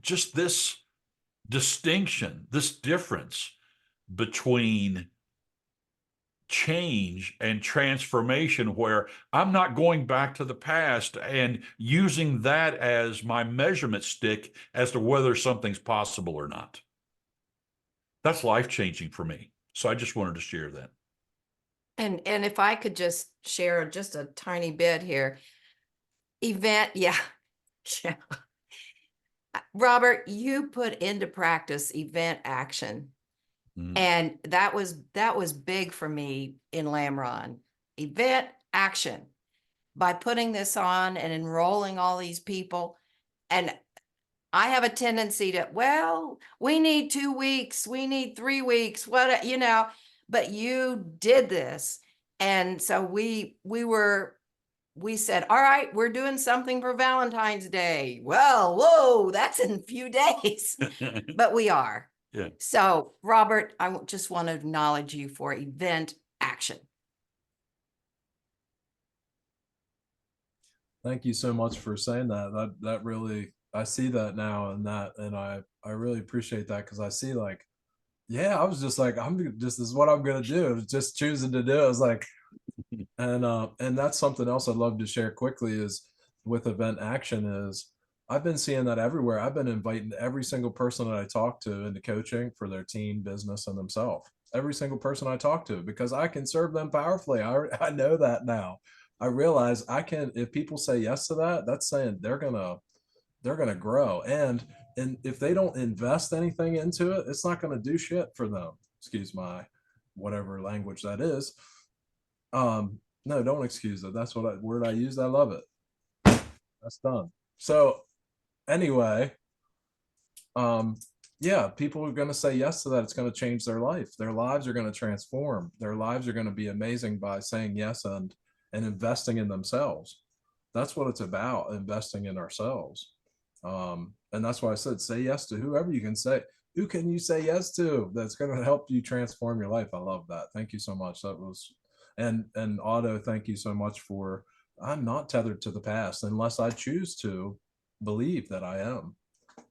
distinction, this difference between change and transformation, where I'm not going back to the past and using that as my measurement stick as to whether something's possible or not. That's life-changing for me. So I just wanted to share that. And if I could just share just a tiny bit here. Yeah. Robert, you put into practice event action. And that was big for me in LAMRON. Event action. By putting this on and enrolling all these people. And I have a tendency to, well, we need 2 weeks, we need 3 weeks, but you did this. And so we said, all right, we're doing something for Valentine's Day. Well, whoa, that's in a few days, but we are. Yeah. So Robert, I just want to acknowledge you for event action. Thank you so much for saying that. That really, I see that now, and I really appreciate that, because I see, like, yeah, I was just like, this is what I'm gonna do. Just choosing to do it. I was like, and that's something else I'd love to share quickly is with event action is I've been seeing that everywhere. I've been inviting every single person that I talk to into coaching for their team, business, and themselves. Every single person I talk to, because I can serve them powerfully. I know that now. I realize I can, if people say yes to that, that's saying they're gonna grow. And if they don't invest anything into it, it's not gonna do shit for them. Excuse my whatever language that is. No, don't excuse it. That's what word I used. I love it. That's done. So anyway, yeah, people are going to say yes to that. It's going to change their life. Their lives are going to transform. Their lives are going to be amazing by saying yes and investing in themselves. That's what it's about, investing in ourselves. And that's why I said, say yes to whoever you can say. Who can you say yes to that's going to help you transform your life? I love that. Thank you so much. That was, and Otto, thank you so much for, I'm not tethered to the past unless I choose to believe that I am.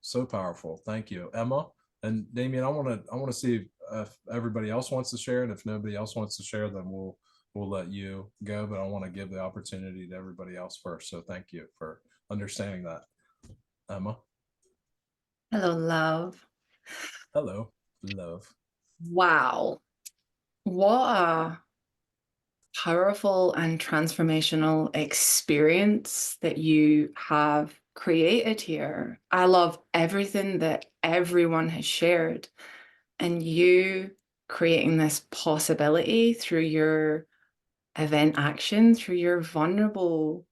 So powerful. Thank you, Emma and Damien. I want to see if everybody else wants to share, and if nobody else wants to share, then we'll let you go. But I want to give the opportunity to everybody else first. So thank you for understanding that, Emma. Hello, love. Hello, love. Wow. What a powerful and transformational experience that you have created here. I love everything that everyone has shared, and you creating this possibility through your event action, through your vulnerable,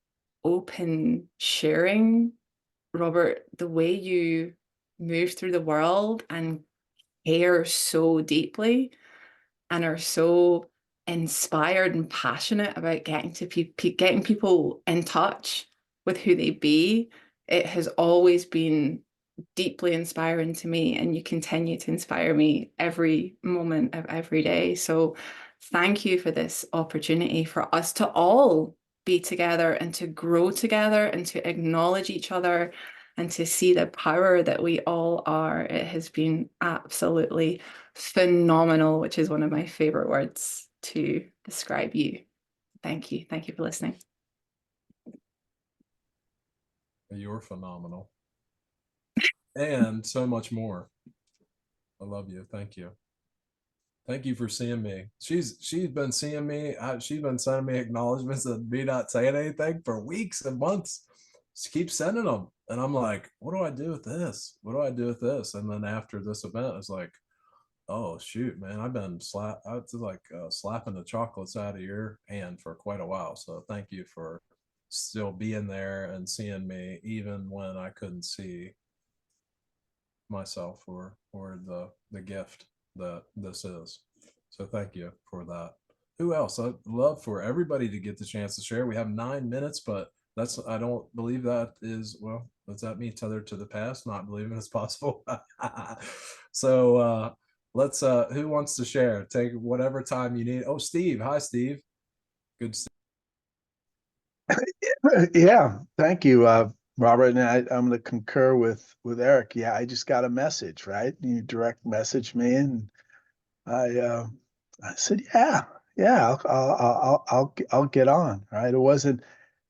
open sharing, Robert, the way you move through the world and care so deeply and are so inspired and passionate about getting to getting people in touch with who they be. It has always been deeply inspiring to me, and you continue to inspire me every moment of every day. So thank you for this opportunity for us to all be together and to grow together and to acknowledge each other and to see the power that we all are. It has been absolutely phenomenal, which is one of my favorite words to describe you. Thank you. Thank you for listening. You're phenomenal. And so much more. I love you. Thank you. Thank you for seeing me. She's been seeing me. She's been sending me acknowledgments of me not saying anything for weeks and months. She keeps sending them, and I'm like, what do I do with this? What do I do with this? And then after this event, it's like, oh shoot, man, I was like slapping the chocolates out of your hand for quite a while. So thank you for still being there and seeing me, even when I couldn't see myself or the gift that this is. So thank you for that. Who else? I'd love for everybody to get the chance to share. We have 9 minutes, but I don't believe that is, well, does that mean tethered to the past, not believing it's possible? So let's who wants to share? Take whatever time you need. Oh, Steve. Hi, Steve. Good. Yeah, thank you, Robert. And I'm going to concur with Eric. Yeah, I just got a message, right? You direct messaged me, and I said, yeah, I'll get on. Right? It wasn't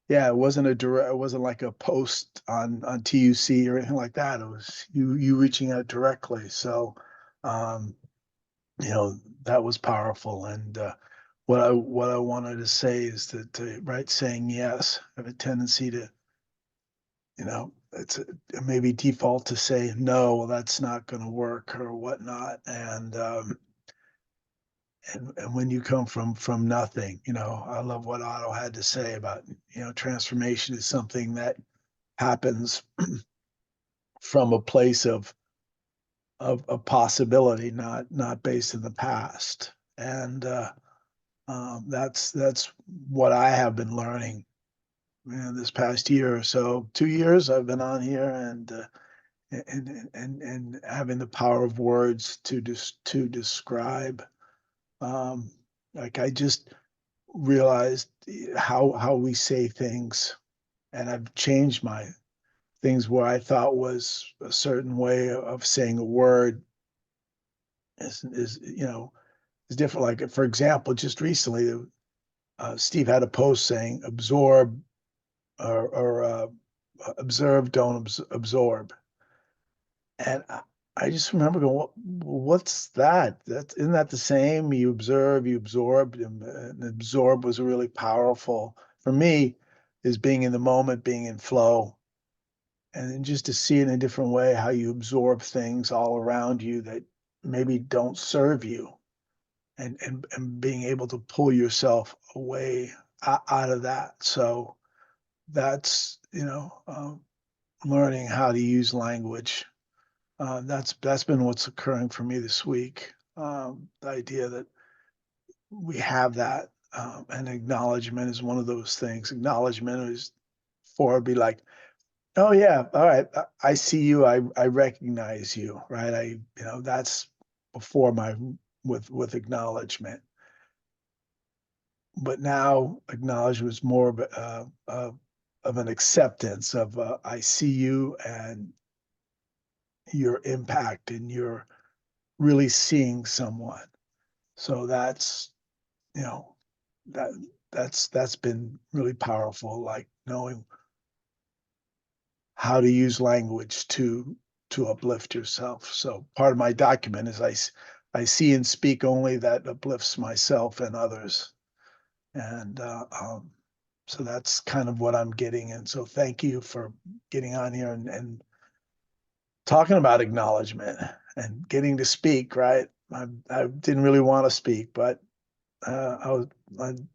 it wasn't like a post on TUC or anything like that. It was you reaching out directly. So, um, that was powerful. And what I wanted to say is that right, saying yes, I have a tendency to, it's maybe default to say no, well, that's not going to work or whatnot. And when you come from nothing, I love what Otto had to say about, transformation is something that happens from a place of possibility, not based in the past. And that's what I have been learning, this past year or so. 2 years I've been on here, and having the power of words to describe. Like, I just realized how we say things, and I've changed my things where I thought was a certain way of saying a word is different. Like, for example, just recently, Steve had a post saying absorb or observe, don't absorb. And I just remember going, what's that? Isn't that the same? You observe, you absorb, and absorb was really powerful for me, is being in the moment, being in flow, and then just to see in a different way how you absorb things all around you that maybe don't serve you, and being able to pull yourself away out of that. So that's, learning how to use language. That's been what's occurring for me this week. The idea that we have that, and acknowledgement is one of those things. Acknowledgement is for be like, oh yeah, all right, I see you, I recognize you, right? That's before my with acknowledgement. But now acknowledgement is more of an acceptance of, I see you and your impact, and you're really seeing someone. So that's, you know, that that's been really powerful, like knowing how to use language to uplift yourself. So part of my document is I see and speak only that uplifts myself and others. And So that's kind of what I'm getting. And so thank you for getting on here and talking about acknowledgement and getting to speak, right? I didn't really want to speak, but I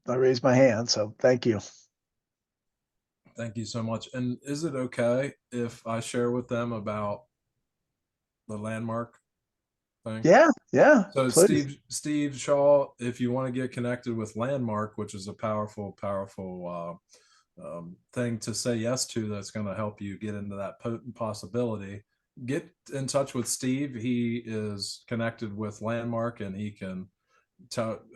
raised my hand. So thank you. Thank you so much. And is it okay if I share with them about the landmark thing? Yeah, yeah. So Please. Steve Shaw, if you want to get connected with Landmark, which is a powerful thing to say yes to, that's going to help you get into that potent possibility, get in touch with Steve. He is connected with Landmark, and he can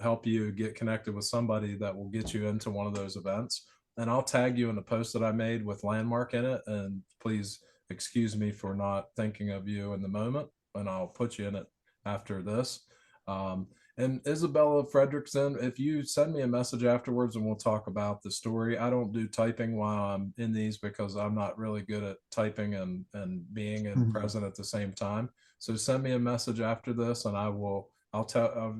help you get connected with somebody that will get you into one of those events. And I'll tag you in the post that I made with Landmark in it. And please excuse me for not thinking of you in the moment, and I'll put you in it after this. And Isabella Fredrickson, if you send me a message afterwards and we'll talk about the story. I don't do typing while I'm in these because I'm not really good at typing and being present at the same time. So send me a message after this, and I'll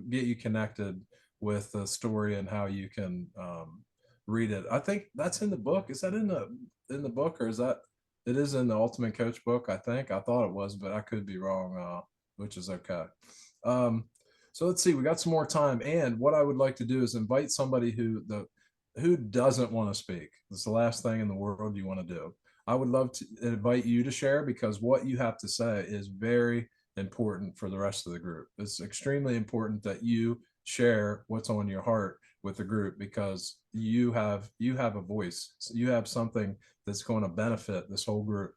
get you connected with the story and how you can read it. I think that's in the book. Is that in the book, or is that it is in the Ultimate Coach book? I think I thought it was, but I could be wrong, which is okay. So let's see, we got some more time. And what I would like to do is invite somebody who doesn't want to speak. It's the last thing in the world you want to do. I would love to invite you to share, because what you have to say is very important for the rest of the group. It's extremely important that you share what's on your heart with the group, because you have a voice. So you have something that's going to benefit this whole group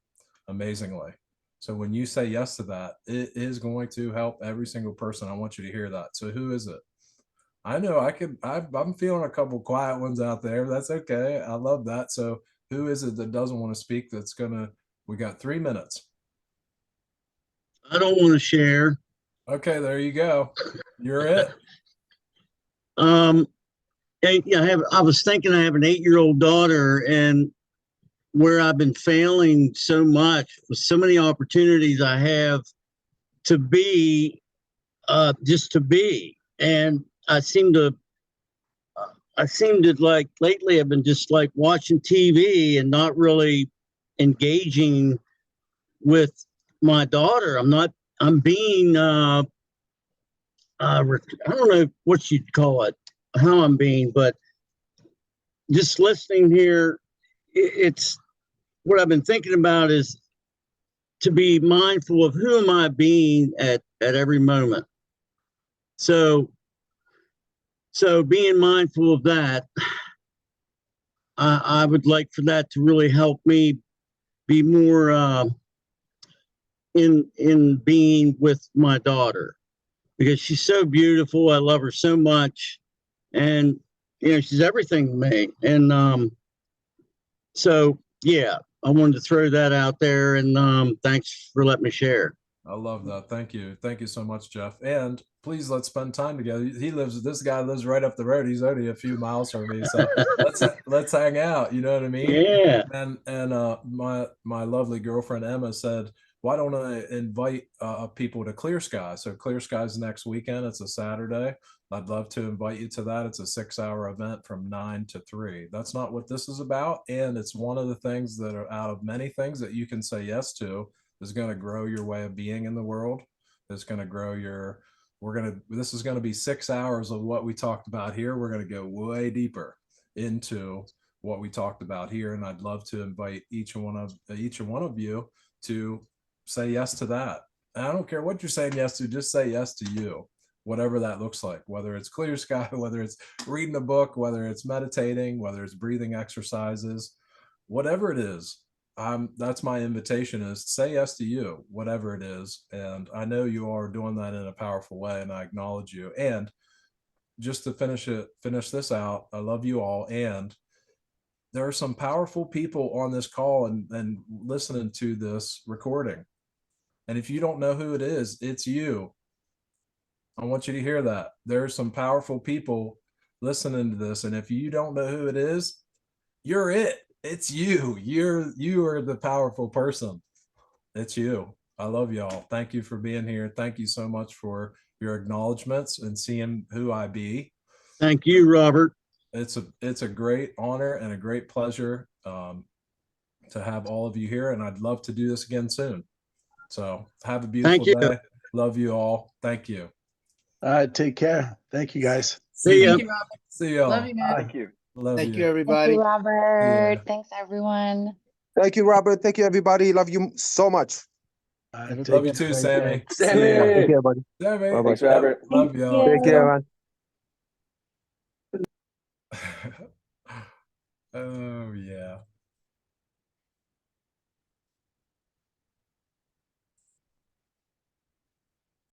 amazingly. So when you say yes to that, it is going to help every single person. I want you to hear that. So who is it? I know I'm feeling a couple quiet ones out there. That's okay. I love that. So who is it that doesn't want to speak? We got 3 minutes. I don't want to share. Okay, there you go. You're it. I was thinking I have an 8-year-old daughter, and where I've been failing so much with so many opportunities I have to be, just to be. And I seem to like lately I've been just like watching TV and not really engaging with my daughter. I'm being, I don't know what you'd call it, how I'm being, but just listening here, it's what I've been thinking about is to be mindful of who am I being at every moment. So being mindful of that, I would like for that to really help me be more in being with my daughter, because she's so beautiful. I love her so much, and she's everything to me. And so yeah, I wanted to throw that out there, and thanks for letting me share. I love that. Thank you. Thank you so much, Jeff. And please, let's spend time together. This guy lives right up the road. He's only a few miles from me. So let's hang out. You know what I mean? Yeah. And my lovely girlfriend, Emma, said, why don't I invite people to Clear Sky? So Clear Sky's next weekend. It's a Saturday. I'd love to invite you to that. It's a 6-hour event from 9 to 3. That's not what this is about. And it's one of the things that are out of many things that you can say yes to, is going to grow your way of being in the world. It's going to grow this is going to be 6 hours of what we talked about here. We're going to go way deeper into what we talked about here. And I'd love to invite each one of you to say yes to that. And I don't care what you're saying yes to, just say yes to you, whatever that looks like, whether it's Clear Sky, whether it's reading a book, whether it's meditating, whether it's breathing exercises, whatever it is. That's my invitation, is say yes to you, whatever it is. And I know you are doing that in a powerful way, and I acknowledge you. And just to finish this out, I love you all. And there are some powerful people on this call and listening to this recording. And if you don't know who it is, it's you. I want you to hear that. There are some powerful people listening to this. And if you don't know who it is, you're it. It's you. You are the powerful person. It's you. I love y'all. Thank you for being here. Thank you so much for your acknowledgments and seeing who I be. Thank you, Robert. it's a great honor and a great pleasure to have all of you here, and I'd love to do this again soon. So have a beautiful you. day. Love you all. Thank you. Take care. Thank you, guys. See ya. Thank you, Robert. See y'all. Love you, man. Thank you. Love Thank you, you. everybody. Thank you, Robert. Yeah. Thanks, everyone. Thank you, Robert. Thank you, everybody. Love you so much. Take Love you care. too, Great Sammy. day. See ya. Take care, buddy. Sammy. Bye-bye. Thanks, Robert. Love Thank y'all. Take care, man. Oh yeah.